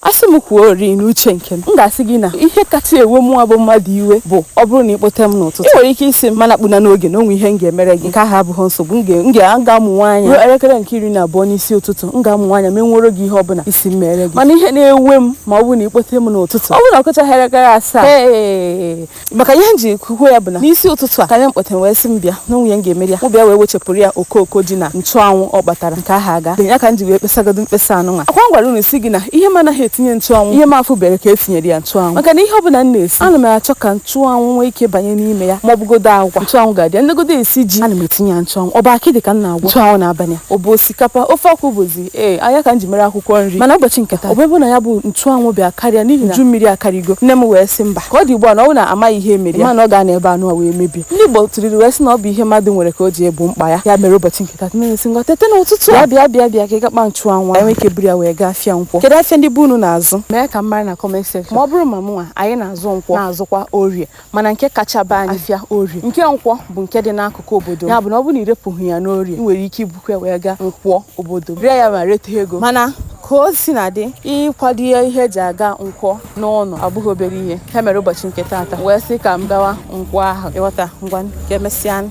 Asị m kwuo ori n'uche nke m ga-asị gị na ihe kacha ewe mụ abụ mmadụ iwe bụ ọ bụrụ na ịkpọte m n'ụtụtụ. Ị nwere ike isi m mana kpụna n'oge na onwe ihe m ga-emere gị nke ahụ abụghị nsogbu. M ga-amụ nwaanyị ruo elekere nke 12 n'isi ụtụtụ m ga-amụ nwaanyị ma enwere gị ihe ọbụla isi m mere gị. Mana ihe na-ewe m ma ọ bụ na ịkpọte m n'ụtụtụ ọ bụ na ọkọcha elekere 7 maka ihe m ji kwuo ya bụ na n'isi ụtụtụ a ka anyị mkpọte wee sị m bịa na onwe ya m ga-emere ya mụ bịa wee wechapụrụ ya okooko dị na nchụanwụ ọ kpatara nke ahụ aga ya ka m ji wee kpesagodo mkpesa anụnwa. Akwa m gwara unu si gị na ihe m anaghị etinye nchụanwụ ihe m afụ bere ka etinyere ya nchụanwụ maka na ihe ọbụla m na-esi ana m achọ ka nchụanwụ nwee ike banye n'ime ya ma ọ bụgodo agwa nchụanwụ ga-adị ya nnegodo esi ji ana m etinye ya nchụanwụ ọ bụ akịdị ka m na-agwọ nchụanwụ n'abalị ọ bụ osikapa ofe akwụ bụzi anya ka m ji mere akwụkwọ nri mana ụbọchị nke taa ọ bụ na ya bụ nchụanwụ bịa karịa n'ihi na uju mmiri akarịgo nne m wee sị mba ka ọ dị ugbu a na ọ bụ na amaghị ihe mere ya mana ọ ga na ebe anụ wee mebie ndị Igbo tụrịrị wee sị na ọ bụ ihe mmadụ nwere ka o ji ebu mkpa ya mere ụbọchị nke taa na-esi ngwa tete n'ụtụtụ bịa ka ị gakpa nchụanwụ enwe ike buru ya wee gaa afịa nkwọ. Kedu afịa ndị bụ unu na-azụ mee ka m mara na comment section ma ọ bụrụ ma mụnwa anyị na-azụ nkwọ na-azụkwa orie mana nke kacha be anyị afịa orie nke nkwọ bụ nke dị n'akụkụ obodo ya bụ na ọ bụ na irepụghị ya n'orie ị nwere ike ibukwa wee gaa nkwọ obodo ree ya ma rete ego mana ka o si na dị ịkwado ihe eji aga nkwọ n'ụlọ abụghị obere ihe ha mere ụbọchị nke taata wee sị ka m gawa nkwọ ahụ ịghọta ngwa ka emesịa